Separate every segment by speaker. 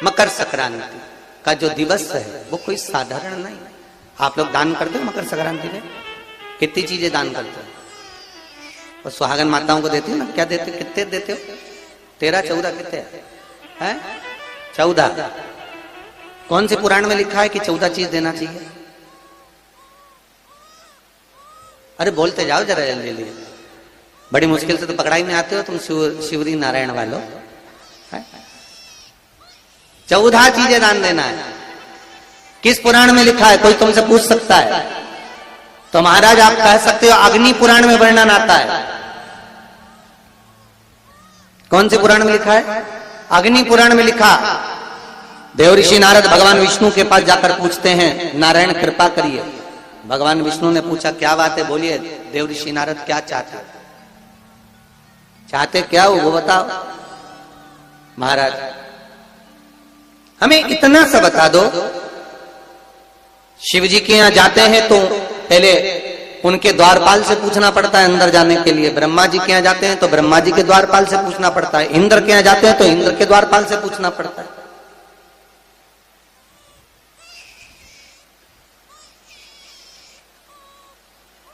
Speaker 1: मकर संक्रांति का जो दिवस है वो कोई साधारण नहीं। आप लोग दान करते हो मकर संक्रांति में? कितनी चीजें दान करते हो? और सुहागन माताओं को देते हो ना? क्या देते हो? कितने देते हो? 13, 14 कितने हैं? 14। कौन से पुराण में लिखा है कि 14 चीज देना चाहिए? अरे बोलते जाओ जरा जल्दी जल्दी, बड़ी मुश्किल से तो पकड़ाई में आते हो तुम शिवरी नारायण वालों। 14 चीजें दान देना है। किस पुराण में लिखा है? कोई तुमसे पूछ सकता है तो महाराज आप कह सकते हो अग्नि पुराण में वर्णन आता है। कौन से पुराण में लिखा है? अग्नि पुराण में लिखा। देवऋषि नारद भगवान विष्णु के पास जाकर पूछते हैं, नारायण कृपा करिए। भगवान विष्णु ने पूछा क्या बात है, बोलिए देवऋषि नारद क्या चाहते क्या हो वो बताओ। महाराज हमें इतना सा बता दो, शिव जी के यहां जाते हैं तो पहले उनके द्वारपाल से पूछना पड़ता है अंदर जाने के लिए। ब्रह्मा जी के यहां जाते हैं तो ब्रह्मा जी के द्वारपाल से पूछना पड़ता है। इंद्र के यहां जाते हैं तो इंद्र के द्वारपाल से पूछना पड़ता है।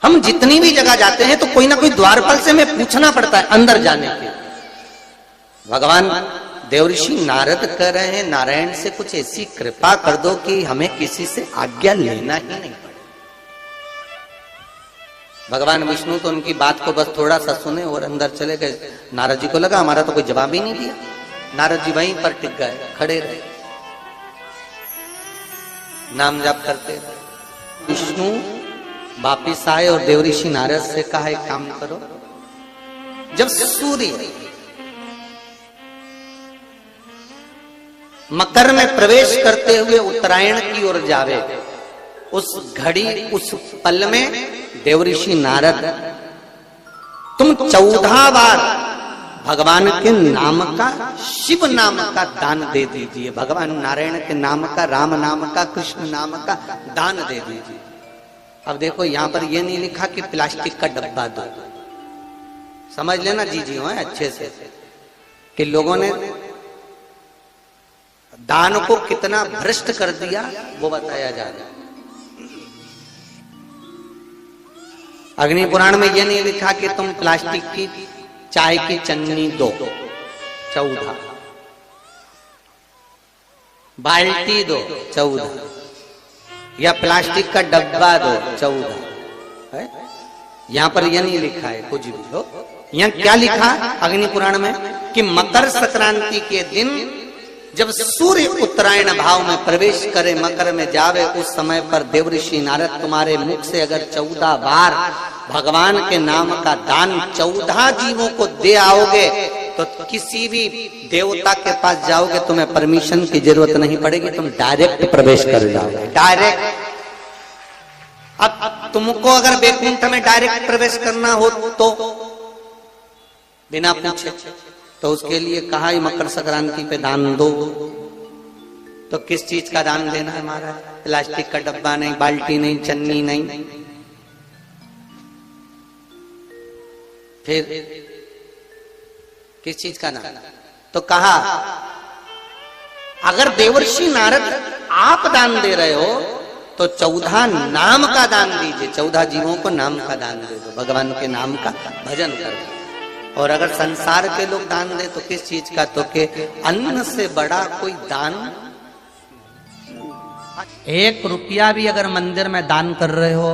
Speaker 1: हम जितनी भी जगह जाते हैं तो कोई ना कोई द्वारपाल से हमें पूछना पड़ता है अंदर जाने के। भगवान देवऋषि नारद कह रहे हैं नारायण से कुछ ऐसी कृपा कर दो कि हमें किसी से आज्ञा लेना ही नहीं पड़े। भगवान विष्णु तो उनकी बात को बस थोड़ा सा सुने और अंदर चले गए। नारद जी को लगा हमारा तो कोई जवाब ही नहीं दिया। नारद जी वहीं पर टिक गए, खड़े रहे, नाम जप करते रहे। विष्णु वापिस आए और देवऋषि नारद से कहा एक काम करो, जब सूर्य मकर में प्रवेश करते हुए उत्तरायण की ओर जावे, उस घड़ी उस पल में देवऋषि नारद तुम 14 बार भगवान के नाम का, शिव नाम का दान दे दीजिए। भगवान नारायण के नाम का, राम नाम का, कृष्ण नाम का दान दे दीजिए। अब देखो यहां पर यह नहीं लिखा कि प्लास्टिक का डब्बा दो। समझ लेना जी हो अच्छे से कि लोगों ने दान को कितना भ्रष्ट कर दिया वो बताया जा रहा है। अग्नि पुराण में यह नहीं लिखा कि तुम प्लास्टिक की चाय की चन्नी दो 14, बाल्टी दो 14, या प्लास्टिक का डब्बा दो 14। यहां पर यह नहीं लिखा है कुछ भी हो। यहां क्या लिखा अग्नि पुराण में कि मकर संक्रांति के दिन जब सूर्य उत्तरायण भाव में प्रवेश करे, मकर में जावे, उस समय पर देवऋषि नारद तुम्हारे मुख से अगर 14 बार भगवान के नाम का दान 14 जीवों को दे आओगे तो किसी भी देवता के पास जाओगे तुम्हें परमिशन की जरूरत नहीं पड़ेगी, तुम डायरेक्ट प्रवेश कर जाओगे। डायरेक्ट। अब तुमको अगर वैकुंठ में डायरेक्ट प्रवेश करना हो तो बिना पूछे, तो उसके लिए कहा ही मकर संक्रांति पे दान दो। तो किस चीज का दान देना है महाराज? प्लास्टिक का डब्बा नहीं, बाल्टी नहीं, चन्नी नहीं, फिर किस चीज का दान? तो कहा अगर देवर्षि नारद आप दान दे रहे हो तो 14 नाम का दान दीजिए। 14 जीवों को नाम का दान दे दो, भगवान के नाम का भजन कर दो। और अगर संसार के लोग दान दे तो किस चीज का? तो के अन्न से बड़ा कोई दान। 1 रुपया भी अगर मंदिर में दान कर रहे हो,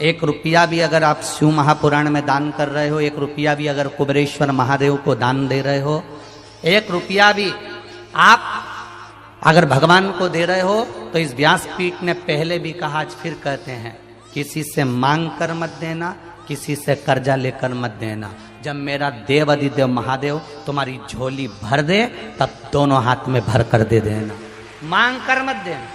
Speaker 1: 1 रुपया भी अगर आप शिव महापुराण में दान कर रहे हो, 1 रुपया भी अगर कुबेरेश्वर महादेव को दान दे रहे हो, 1 रुपया भी आप अगर भगवान को दे रहे हो, तो इस व्यासपीठ ने पहले भी कहा, आज फिर कहते हैं, किसी से मांग कर मत देना, किसी से कर्जा लेकर मत देना। जब मेरा देव अधिदेव महादेव तुम्हारी झोली भर दे तब दोनों हाथ में भर कर दे देना, मांग कर मत देना।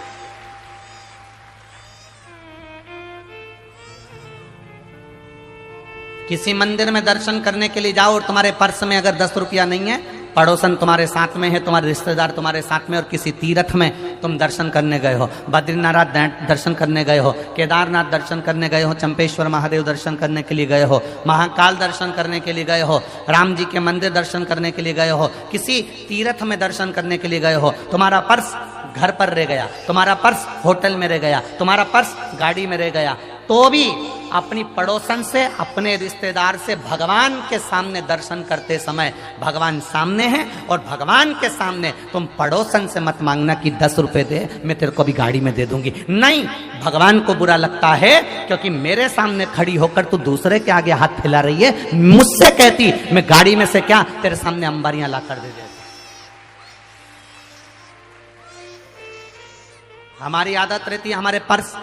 Speaker 1: किसी मंदिर में दर्शन करने के लिए जाओ और तुम्हारे पर्स में अगर 10 रुपया नहीं है पड़ोसन तुम्हारे साथ में है, तुम्हारे रिश्तेदार तुम्हारे साथ में, और किसी तीर्थ में तुम दर्शन करने गए हो, बद्रीनाथ दर्शन करने गए हो, केदारनाथ दर्शन करने गए हो, चंपेश्वर महादेव दर्शन करने के लिए गए हो, महाकाल दर्शन करने के लिए गए हो, राम जी के मंदिर दर्शन करने के लिए गए हो, किसी तीर्थ में दर्शन करने के लिए गए हो, तुम्हारा पर्स घर पर रह गया, तुम्हारा पर्स होटल में रह गया, तुम्हारा पर्स गाड़ी में रह गया, तो भी अपनी पड़ोसन से, अपने रिश्तेदार से भगवान के सामने दर्शन करते समय भगवान सामने हैं, और भगवान के सामने तुम पड़ोसन से मत मांगना कि 10 रुपए दे, मैं तेरे को भी गाड़ी में दे दूंगी। नहीं, भगवान को बुरा लगता है क्योंकि मेरे सामने खड़ी होकर तू दूसरे के आगे हाथ फैला रही है। मुझसे कहती मैं गाड़ी में से क्या तेरे सामने अंबारियां ला कर दे देती। हमारी आदत रहती है, हमारे पर्स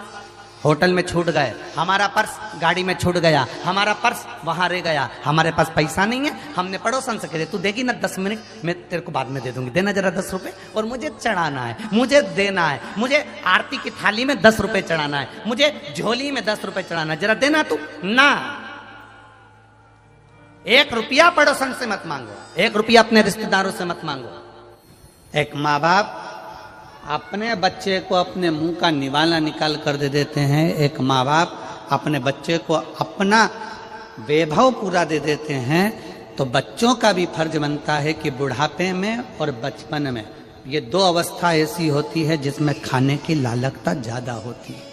Speaker 1: होटल में छूट गए, हमारा पर्स गाड़ी में छूट गया, हमारा पर्स वहां रह गया, हमारे पास पैसा नहीं है, हमने पड़ोसन से कह दिया तू देगी ना 10 मिनट, मैं तेरे को बाद में दे दूंगी, देना जरा 10 रुपए, और मुझे चढ़ाना है, मुझे देना है, मुझे आरती की थाली में 10 रुपए चढ़ाना है, मुझे झोली में 10 रुपए चढ़ाना है, जरा देना तू ना। 1 रुपया पड़ोसन से मत मांगो, 1 रुपया अपने रिश्तेदारों से मत मांगो। एक माँ बाप अपने बच्चे को अपने मुंह का निवाला निकाल कर दे देते हैं, एक माँ बाप अपने बच्चे को अपना वैभव पूरा दे देते हैं, तो बच्चों का भी फर्ज बनता है कि बुढ़ापे में और बचपन में, ये 2 अवस्था ऐसी होती है जिसमें खाने की लालकता ज्यादा होती है।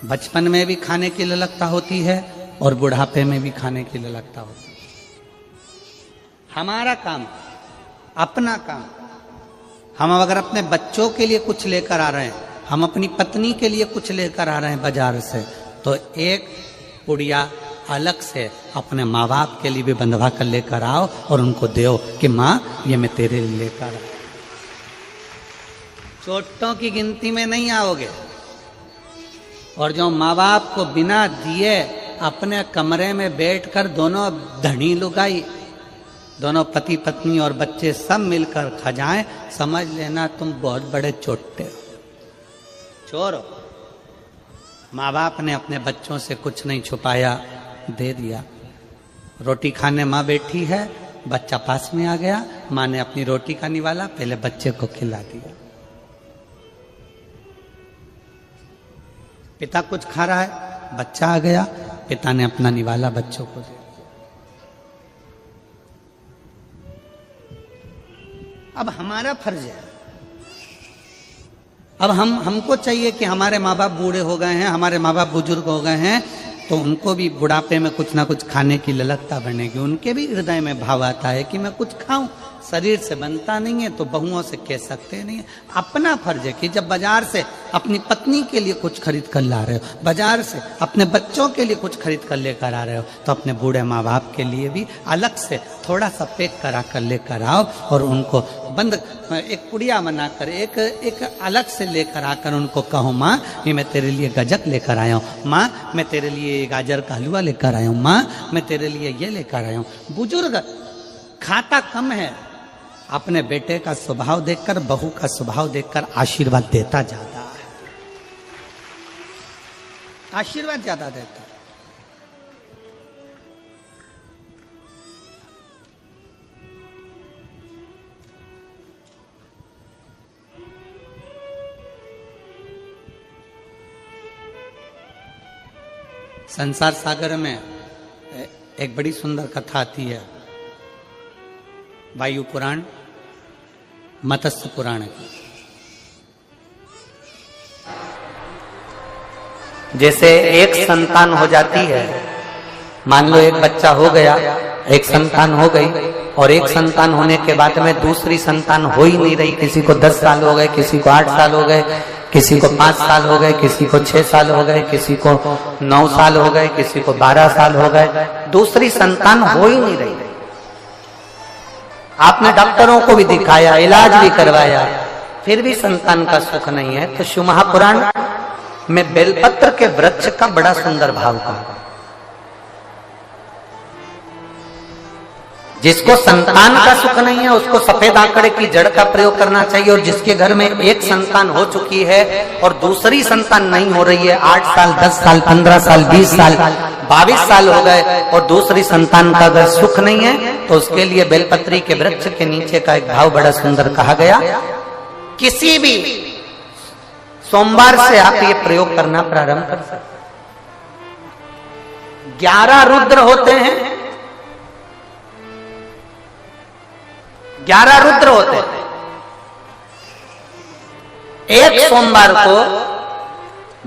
Speaker 1: बचपन में भी खाने की लालकता होती है और बुढ़ापे में भी खाने की लालकता होती है। हमारा काम, अपना काम, हम अगर अपने बच्चों के लिए कुछ लेकर आ रहे हैं, हम अपनी पत्नी के लिए कुछ लेकर आ रहे हैं बाजार से, तो एक पुड़िया अलग से अपने माँ बाप के लिए भी बंधवा कर लेकर आओ और उनको दो कि माँ ये मैं तेरे लिए लेकर आया। चोटों की गिनती में नहीं आओगे। और जो माँ बाप को बिना दिए अपने कमरे में बैठकर दोनों धनी लुगाई, दोनों पति पत्नी और बच्चे सब मिलकर खा जाएं, समझ लेना तुम बहुत बड़े चोटे हो, चोर हो। माँ बाप ने अपने बच्चों से कुछ नहीं छुपाया, दे दिया। रोटी खाने माँ बैठी है, बच्चा पास में आ गया, माँ ने अपनी रोटी का निवाला पहले बच्चे को खिला दिया। पिता कुछ खा रहा है, बच्चा आ गया, पिता ने अपना निवाला बच्चों को दिया। अब हमारा फर्ज है, अब हमको चाहिए कि हमारे माँ बाप बूढ़े हो गए हैं, हमारे माँ बाप बुजुर्ग हो गए हैं, तो उनको भी बुढ़ापे में कुछ ना कुछ खाने की ललकता बनेगी। उनके भी हृदय में भाव आता है कि मैं कुछ खाऊं। शरीर से बनता नहीं है तो बहुओं से कह सकते नहीं है। अपना फर्ज है कि जब बाजार से अपनी पत्नी के लिए कुछ खरीद कर ला रहे हो, बाजार से अपने बच्चों के लिए कुछ खरीद कर लेकर आ रहे हो, तो अपने बूढ़े माँ बाप के लिए भी अलग से थोड़ा सा पैक करा कर लेकर आओ और उनको बंद एक पुड़िया बनाकर एक अलग से लेकर आकर उनको कहो माँ ये मैं तेरे लिए गजक लेकर आया हूँ, माँ मैं तेरे लिए गाजर का हलवा लेकर आया हूँ, माँ मैं तेरे लिए ये लेकर आया हूँ। बुजुर्ग खाता कम है, अपने बेटे का स्वभाव देखकर, बहू का स्वभाव देखकर आशीर्वाद देता ज्यादा है, आशीर्वाद ज्यादा देता है। संसार सागर में एक बड़ी सुंदर कथा आती है, वायु पुराण, मत्स्य पुराण की। जैसे एक संतान हो जाती है, मान लो एक बच्चा हो गया, एक संतान हो गई, और एक संतान होने के बाद में दूसरी संतान हो ही नहीं रही। किसी को 10 साल हो गए, किसी को 8 साल हो गए, किसी को 5 साल हो गए, किसी को 6 साल हो गए, किसी को 9 साल हो गए, किसी को 12 साल हो गए, दूसरी संतान हो ही नहीं रही। आपने डॉक्टरों को भी दिखाया, इलाज भी करवाया, फिर भी संतान का सुख नहीं है। तो शिव महापुराण में बेलपत्र के वृक्ष का बड़ा सुंदर भाव कहा। जिसको संतान का सुख नहीं है उसको सफेद आंकड़े की जड़ का प्रयोग करना चाहिए। और जिसके घर में एक संतान हो चुकी है और दूसरी संतान नहीं हो रही है, 8 साल, 10 साल, 15 साल, 20 साल, 22 साल हो गए और दूसरी संतान का अगर सुख नहीं है तो उसके लिए बेलपत्री के वृक्ष के नीचे का एक भाव बड़ा सुंदर कहा गया। किसी भी सोमवार से आप ये प्रयोग करना प्रारंभ कर सकते। 11 रुद्र होते हैं, 11 रुद्र होते हैं। एक सोमवार को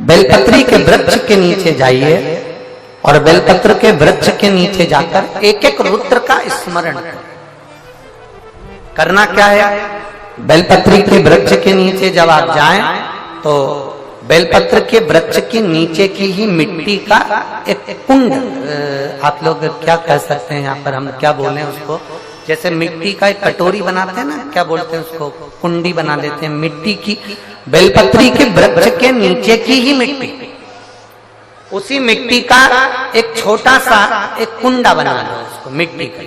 Speaker 1: बेलपत्री के वृक्ष के नीचे जाइए और बेलपत्र के वृक्ष के नीचे जाकर एक एक रुद्र का स्मरण करना। क्या है? बेलपत्री के वृक्ष के नीचे जब आप जाएं तो बेलपत्र के वृक्ष के नीचे की ही मिट्टी का एक कुंड, आप लोग क्या कह सकते हैं यहाँ पर, हम क्या बोले उसको, जैसे मिट्टी का एक कटोरी बनाते हैं ना, क्या बोलते हैं उसको, कुंडी बना लेते हैं मिट्टी की। बेलपत्री के वृक्ष के नीचे की ही मिट्टी, उसी मिट्टी का एक छोटा सा एक कुंडा बना लो उसको मिट्टी का।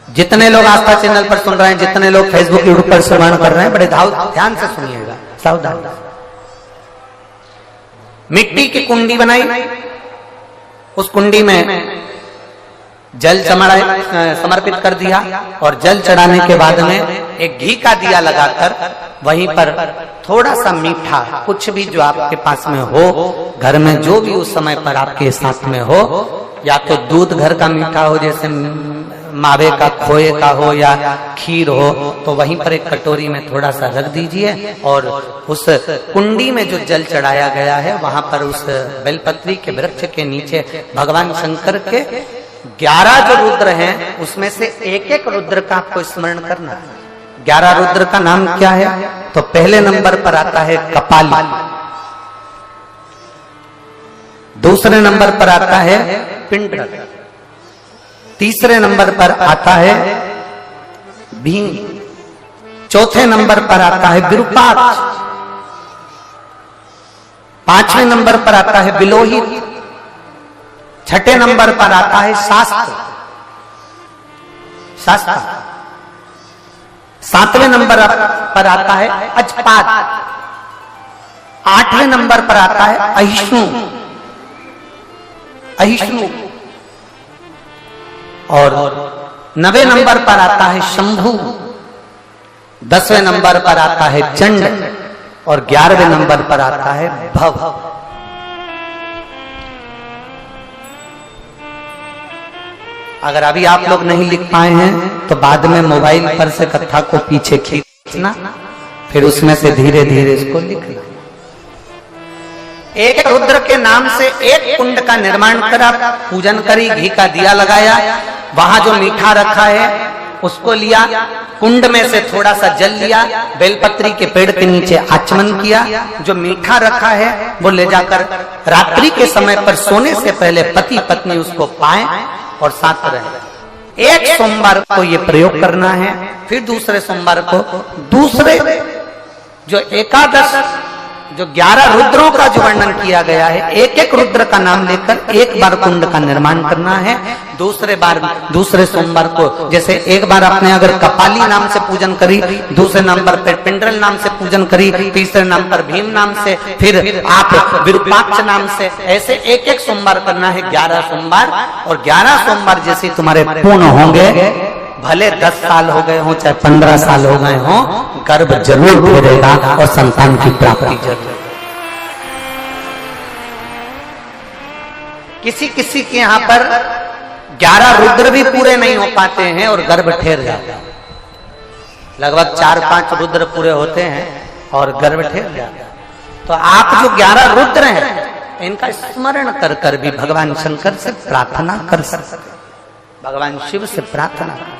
Speaker 1: जितने लोग आस्था चैनल पर सुन रहे हैं, जितने लोग फेसबुक यूट्यूब पर श्रवण कर रहे हैं, बड़े ध्यान से सुनिएगा, सावधान। मिट्टी की कुंडी बनाई, उस कुंडी में जल समर्पित कर दिया और जल चढ़ाने के बाद में एक घी का दिया लगाकर वहीं पर थोड़ा सा मीठा, कुछ भी जो आपके पास में हो, घर में जो भी उस समय पर आपके साथ में हो, या तो दूध घर का मीठा हो, जैसे मावे का, खोए का हो या खीर हो, तो वहीं पर एक कटोरी में थोड़ा सा रख दीजिए और उस कुंडी में जो जल चढ़ाया गया है वहां पर उस बेलपत्री के वृक्ष के नीचे भगवान शंकर के 11 जो रुद्र हैं उसमें से एक एक रुद्र का आपको स्मरण करना है। 11 रुद्र का नाम क्या है? तो पहले नंबर पर आता है कपाली, दूसरे नंबर पर आता है पिंडर, तीसरे नंबर पर आता है भीम, चौथे नंबर पर आता है विरूपाक्ष, पांचवें नंबर पर आता है बिलोहित, छठे नंबर पर आता है शास्त्र, सातवें नंबर पर आता है अजपात, आठवें नंबर पर आता है अहिष्णु, और 9वें नंबर पर आता है शंभु, 10वें नंबर पर आता है चंड और 11वें नंबर पर आता है भव। अगर अभी आप लोग नहीं लिख पाए हैं तो बाद में मोबाइल पर से कथा को पीछे खींचना, फिर उसमें से धीरे धीरे इसको लिखना। एक रुद्र के नाम से एक कुंड का निर्माण करा, पूजन करी, घी का दिया लगाया, वहां जो मीठा रखा है उसको लिया, कुंड में से थोड़ा सा जल लिया, बेलपत्री के पेड़ के नीचे आचमन किया, जो मीठा रखा है वो ले जाकर रात्रि के समय पर सोने से पहले पति पत्नी उसको पाएं और साथ रहे। एक सोमवार को ये प्रयोग करना है, फिर दूसरे सोमवार को दूसरे जो एकादश, जो 11 रुद्रों का जो वर्णन किया गया है, एक एक रुद्र का नाम लेकर एक बार कुंड का निर्माण करना है। दूसरे सोमवार को, जैसे एक बार आपने अगर कपाली नाम से पूजन करी, दूसरे नंबर पर पिंडरल नाम से पूजन करी, तीसरे नाम पर भीम नाम से, फिर आप विरूपाक्ष नाम से, ऐसे एक एक सोमवार करना है, 11 सोमवार। और 11 सोमवार जैसे तुम्हारे पूर्ण होंगे, भले 10 साल हो गए हो चाहे 15 साल हो गए हो, गर्भ जरूर घेरेगा और संतान की प्राप्ति जरूर। किसी किसी के यहाँ पर 11 रुद्र भी पूरे नहीं हो पाते हैं और गर्भ ठहर जाता है। लगभग 4-5 रुद्र पूरे होते हैं और गर्भ ठहर जाता है। तो आप जो 11 रुद्र हैं इनका स्मरण कर कर भी भगवान शंकर से प्रार्थना कर सकते, भगवान शिव से प्रार्थना कर।